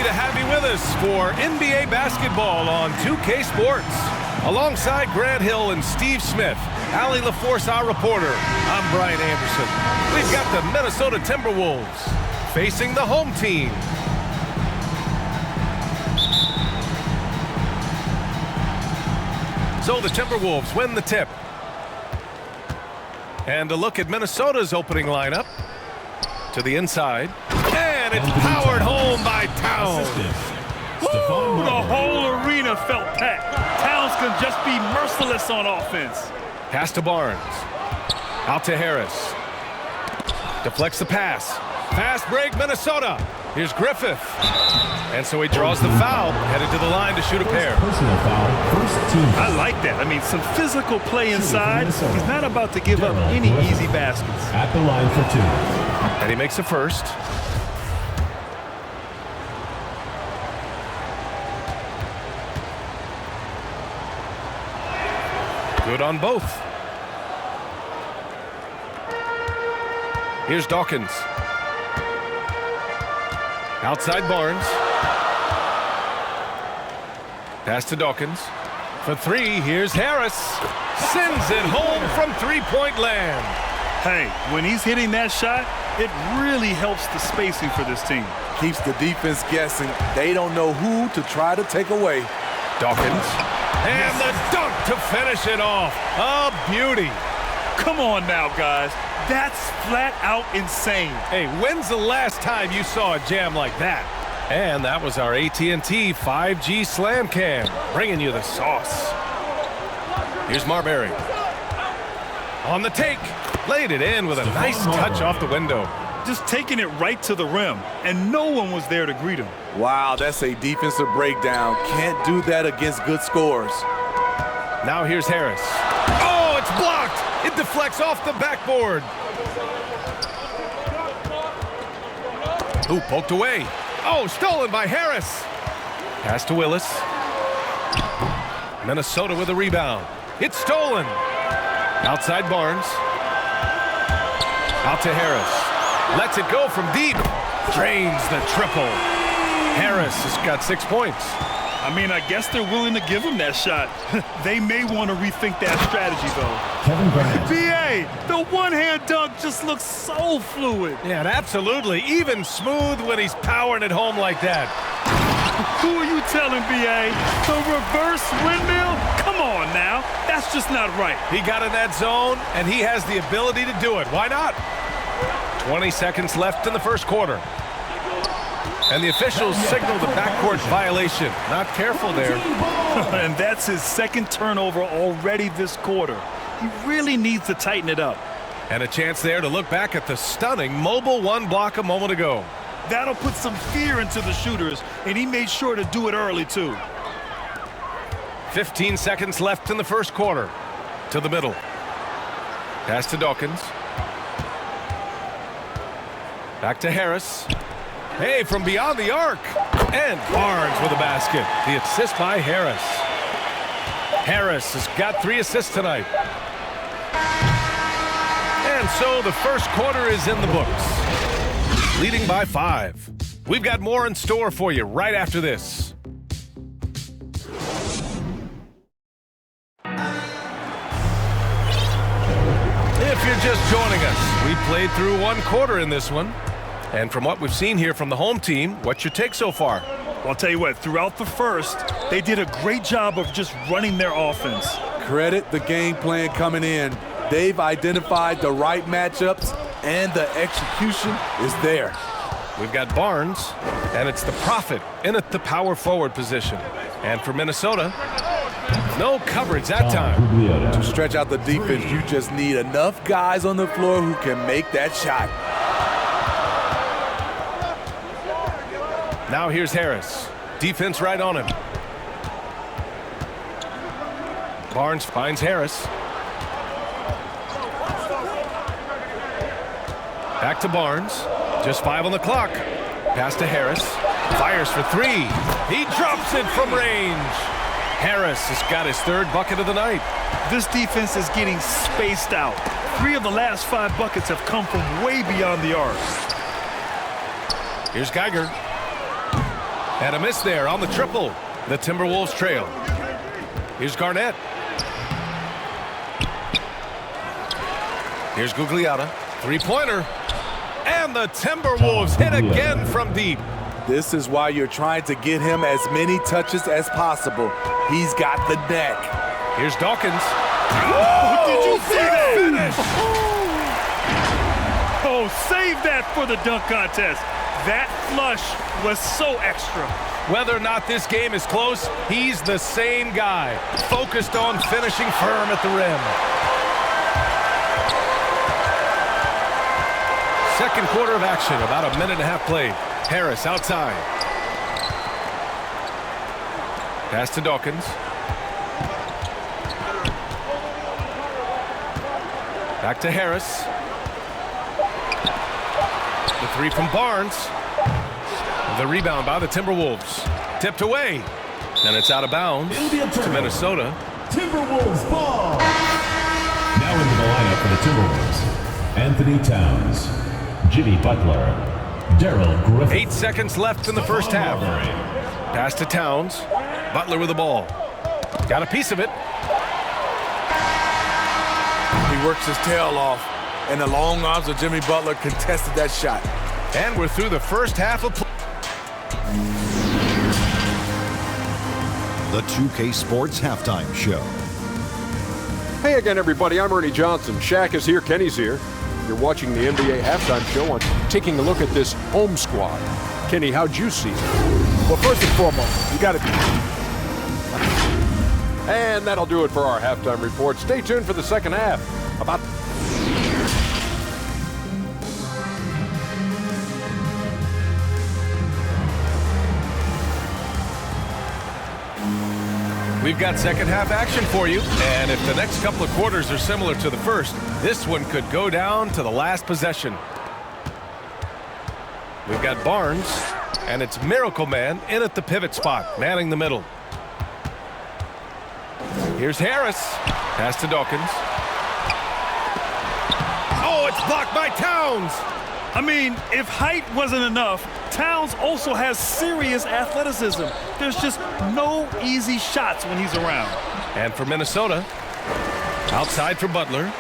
happy to have you with us for NBA basketball on 2K Sports. Alongside Grant Hill and Steve Smith, Allie LaForce, our reporter, I'm Brian Anderson. We've got the Minnesota Timberwolves facing the home team. So the Timberwolves win the tip. And a look at Minnesota's opening lineup. To the inside. And it's powered home by Towns. Woo, the whole arena felt packed. Towns can just be merciless on offense. Pass to Barnes. Out to Harris. Deflects the pass. Fast break, Minnesota. Here's Griffith. And so he draws the foul, headed to the line to shoot a pair. Personal foul, first team. I like that. I mean, some physical play inside. He's not about to give up any easy baskets. At the line for two. And he makes a first. Good on both. Here's Dawkins. Outside Barnes. Pass to Dawkins. For three, here's Harris. Sends it home from three-point land. Hey, when he's hitting that shot, it really helps the spacing for this team. Keeps the defense guessing. They don't know who to try to take away. Dawkins. And the dunk to finish it off. A beauty. Come on now, guys. That's flat out insane. Hey, when's the last time you saw a jam like that? And that was our AT&T 5G Slam Cam, bringing you the sauce. Here's Marbury. On the take. Laid it in with a nice touch off the window. Just taking it right to the rim, and no one was there to greet him. Wow, that's a defensive breakdown. Can't do that against good scores. Now here's Harris. Oh, it's blocked. It deflects off the backboard. Ooh, poked away. Oh, stolen by Harris. Pass to Willis. Minnesota with a rebound. It's stolen. Outside Barnes. Out to Harris. Lets it go from deep. Drains the triple. Harris has got 6 points. I mean, I guess they're willing to give him that shot. They may want to rethink that strategy, though. Kevin Grant. B.A., the one-hand dunk just looks so fluid. Yeah, absolutely. Even smooth when he's powering it home like that. Who are you telling, B.A.? The reverse windmill? Come on now. That's just not right. He got in that zone, and he has the ability to do it. Why not? 20 seconds left in the first quarter. And the officials signal the backcourt violation. Not careful there. And that's his second turnover already this quarter. He really needs to tighten it up. And a chance there to look back at the stunning mobile one block a moment ago. That'll put some fear into the shooters, and he made sure to do it early, too. 15 seconds left in the first quarter. To the middle. Pass to Dawkins. Back to Harris. Hey, from beyond the arc. And Barnes with a basket. The assist by Harris. Harris has got 3 assists tonight. And so the first quarter is in the books. Leading by 5. We've got more in store for you right after this. If you're just joining us, we played through 1 quarter in this one. And from what we've seen here from the home team, what's your take so far? Well, I'll tell you what, throughout the first, they did a great job of just running their offense. Credit the game plan coming in. They've identified the right matchups, and the execution is there. We've got Barnes, and it's the Prophet in at the power forward position. And for Minnesota, no coverage that time. To stretch out the defense, you just need enough guys on the floor who can make that shot. Now here's Harris. Defense right on him. Barnes finds Harris. Back to Barnes. Just 5 on the clock. Pass to Harris. Fires for 3. He drops it from range. Harris has got his 3rd bucket of the night. This defense is getting spaced out. 3 of the last 5 buckets have come from way beyond the arc. Here's Geiger. And a miss there on the triple. The Timberwolves trail. Here's Garnett. Here's Gugliotta. Three-pointer. And the Timberwolves hit again from deep. This is why you're trying to get him as many touches as possible. He's got the neck. Here's Dawkins. Oh, did you see that? Finish! Oh, save that for the dunk contest. That flush was so extra. Whether or not this game is close, he's the same guy, focused on finishing firm at the rim. Second quarter of action, about a minute and a half played. Harris outside. Pass to Dawkins. Back to Harris. The three from Barnes. The rebound by the Timberwolves. Tipped away. And it's out of bounds to Minnesota. Timberwolves ball. Now into the lineup for the Timberwolves. Anthony Towns, Jimmy Butler, Daryl Griffin. 8 seconds left in the first half. Pass to Towns. Butler with the ball. Got a piece of it. He works his tail off, and the long arms of Jimmy Butler contested that shot. And we're through the first half of play. The 2K Sports Halftime Show. Hey again, everybody. I'm Ernie Johnson. Shaq is here. Kenny's here. You're watching the NBA Halftime Show and taking a look at this home squad. Kenny, how'd you see it? Well, first and foremost, you got to... And that'll do it for our halftime report. Stay tuned for the second half. We've got second half action for you. And if the next couple of quarters are similar to the first, this one could go down to the last possession. We've got Barnes, and it's Miracle Man in at the pivot spot, manning the middle. Here's Harris. Pass to Dawkins. Oh, it's blocked by Towns. I mean, if height wasn't enough, Towns also has serious athleticism. There's just no easy shots when he's around. And for Minnesota, outside for Butler.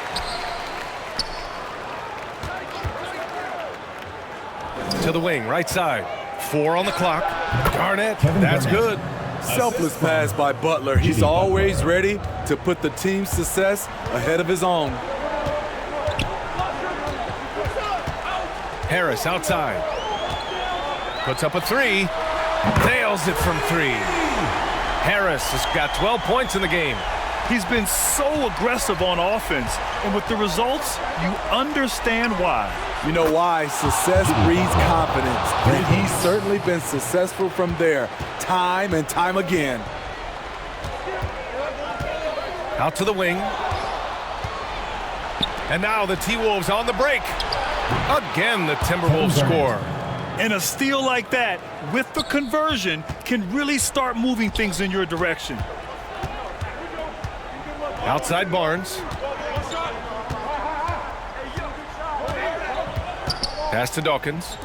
To the wing, right side. 4 on the clock. Garnett, that's good. Selfless pass by Butler. He's always ready to put the team's success ahead of his own. Harris outside. Puts up a three. Nails it from 3. Harris has got 12 points in the game. He's been so aggressive on offense, and with the results, you understand why. You know why? Success breeds confidence, and he's certainly been successful from there, time and time again. Out to the wing. And now the T-Wolves on the break. Again, the Timberwolves score. And a steal like that, with the conversion, can really start moving things in your direction. Outside Barnes. Pass to Dawkins.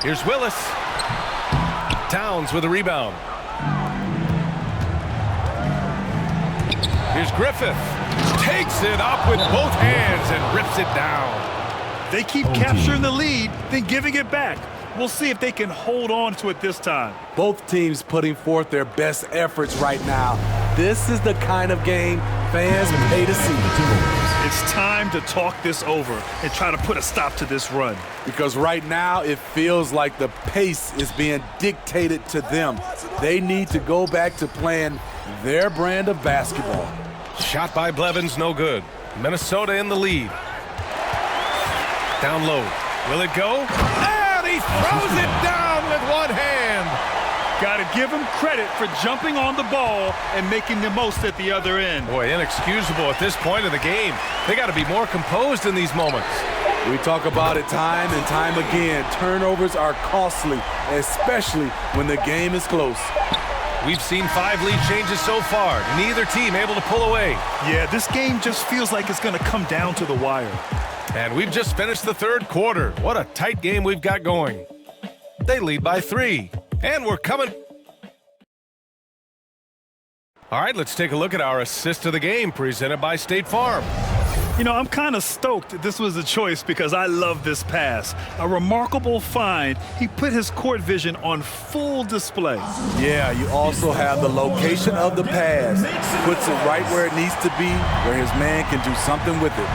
Here's Willis. Towns with a rebound. Here's Griffith. Takes it up with both hands and rips it down. They keep capturing the lead, then giving it back. We'll see if they can hold on to it this time. Both teams putting forth their best efforts right now. This is the kind of game fans pay to see. It's time to talk this over and try to put a stop to this run. Because right now it feels like the pace is being dictated to them. They need to go back to playing their brand of basketball. Shot by Blevins, no good. Minnesota in the lead. Down low. Will it go? And he throws it down with one hand. Got to give him credit for jumping on the ball and making the most at the other end. Boy, inexcusable at this point of the game. They got to be more composed in these moments. We talk about it time and time again. Turnovers are costly, especially when the game is close. We've seen 5 lead changes so far. Neither team able to pull away. Yeah, this game just feels like it's going to come down to the wire. And we've just finished the third quarter. What a tight game we've got going. They lead by 3. And we're coming. All right, let's take a look at our assist of the game presented by State Farm. You know, I'm kind of stoked this was a choice because I love this pass. A remarkable find. He put his court vision on full display. Yeah, you also have the location of the pass. Puts it right where it needs to be, where his man can do something with it.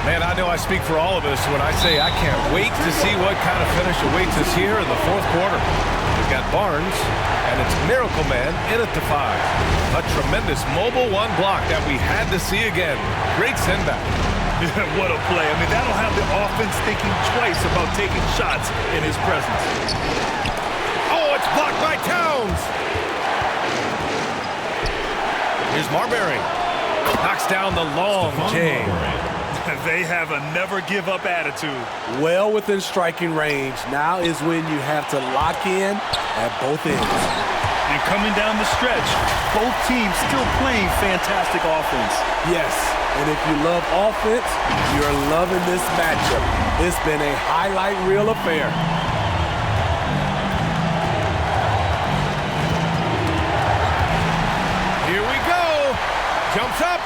Man, I know I speak for all of us when I say I can't wait to see what kind of finish awaits us here in the fourth quarter. We've got Barnes, and it's Miracle Man in at the 5. A tremendous mobile one block that we had to see again. Great sendback. What a play. I mean, that'll have the offense thinking twice about taking shots in his presence. Oh, it's blocked by Towns. Here's Marbury. Knocks down the long J. They have a never-give-up attitude. Well within striking range. Now is when you have to lock in at both ends. And coming down the stretch, both teams still playing fantastic offense. Yes, and if you love offense, you're loving this matchup. It's been a highlight reel affair. Here we go. Jumps up.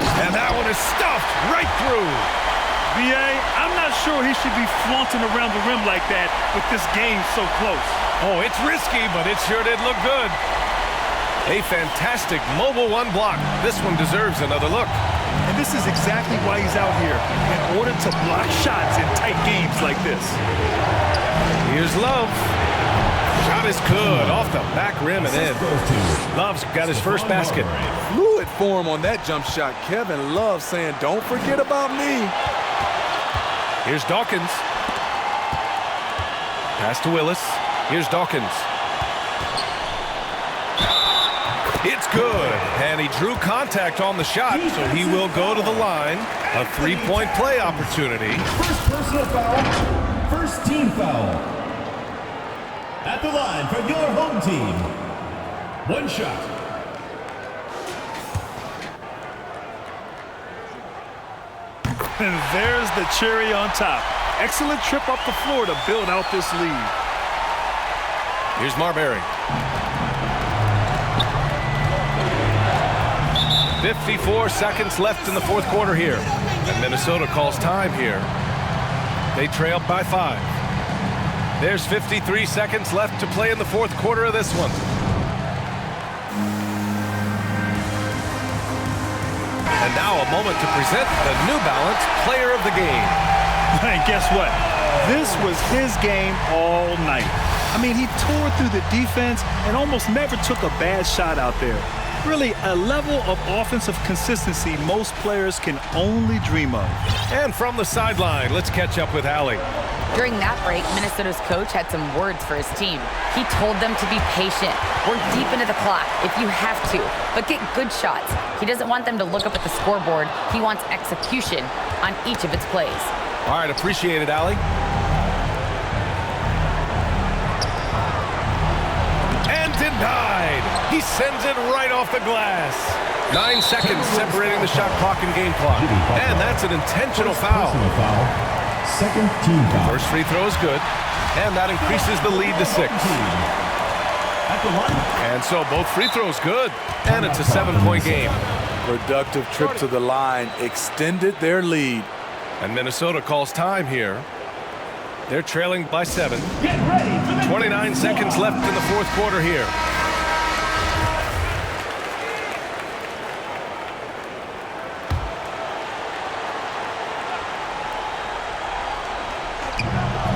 And that one is stuffed right through. B.A., I'm not sure he should be flaunting around the rim like that with this game so close. Oh, it's risky, but it sure did look good. A fantastic mobile one block. This one deserves another look. And this is exactly why he's out here, in order to block shots in tight games like this. Here's Love. Shot is good, off the back rim and in. Love's got his first basket. Fluid form on that jump shot. Kevin Love saying, don't forget about me. Here's Dawkins. Pass to Willis. Here's Dawkins. It's good, and he drew contact on the shot, so he will go to the line. A three-point play opportunity. First personal foul, first team foul. At the line for your home team. One shot. And there's the cherry on top. Excellent trip up the floor to build out this lead. Here's Marbury. 54 seconds left in the fourth quarter here. And Minnesota calls time here. They trail by 5. There's 53 seconds left to play in the fourth quarter of this one. And now a moment to present the New Balance Player of the Game. And guess what? This was his game all night. I mean, he tore through the defense and almost never took a bad shot out there. Really, a level of offensive consistency most players can only dream of. And from the sideline, let's catch up with Allie. During that break, Minnesota's coach had some words for his team. He told them to be patient, work deep into the clock if you have to, but get good shots. He doesn't want them to look up at the scoreboard. He wants execution on each of its plays. All right, appreciate it, Allie. And denied. He sends it right off the glass. 9 seconds separating the shot clock and game clock. And that's an intentional foul. Second team foul. First free throw is good, and that increases the lead to 6. And so both free throws good, and it's a 7-point game. Productive trip to the line extended their lead. And Minnesota calls time here. They're trailing by 7. 29 seconds left in the fourth quarter here.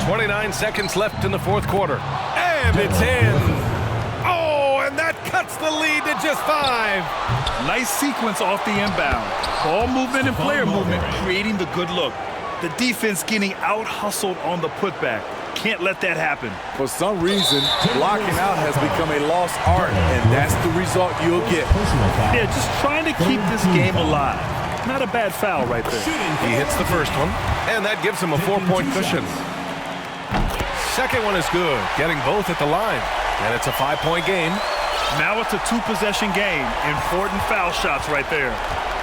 .29 seconds left in the fourth quarter. And it's in. Oh, and that cuts the lead to just 5. Nice sequence off the inbound. Ball movement and player movement creating the good look. The defense getting out-hustled on the putback. Can't let that happen. For some reason, blocking out has become a lost art, and that's the result you'll get. Yeah, just trying to keep this game alive. Not a bad foul right there. He hits the first one, and that gives him a 4-point cushion. Second one is good, getting both at the line. And it's a 5-point game. Now it's a 2-possession game. Important foul shots right there.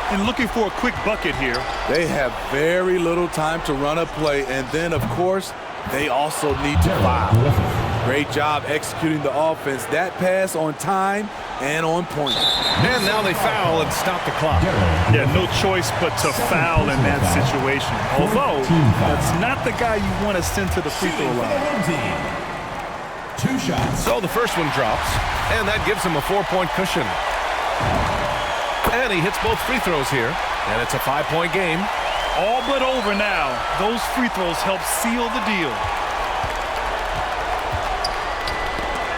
And looking for a quick bucket here. They have very little time to run a play, and then, of course, they also need to foul. Great job executing the offense. That pass on time and on point. And now they foul and stop the clock. Yeah, no choice but to foul in that situation. Although, that's not the guy you want to send to the free throw line. 2 shots. So the first one drops, and that gives him a 4-point cushion. And he hits both free throws here, and it's a 5-point game. All but over now. Those free throws help seal the deal.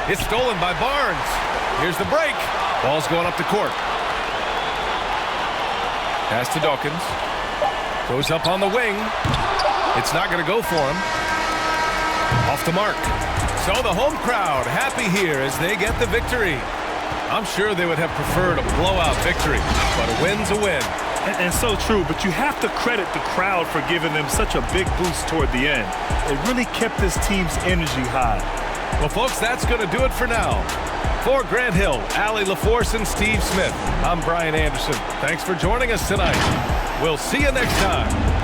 It's stolen by Barnes. Here's the break. Ball's going up the court. Pass to Dawkins. Goes up on the wing. It's not going to go for him. Off the mark. So the home crowd happy here as they get the victory. I'm sure they would have preferred a blowout victory, but a win's a win. And so true, but you have to credit the crowd for giving them such a big boost toward the end. It really kept this team's energy high. Well, folks, that's going to do it for now. For Grant Hill, Allie LaForce, and Steve Smith, I'm Brian Anderson. Thanks for joining us tonight. We'll see you next time.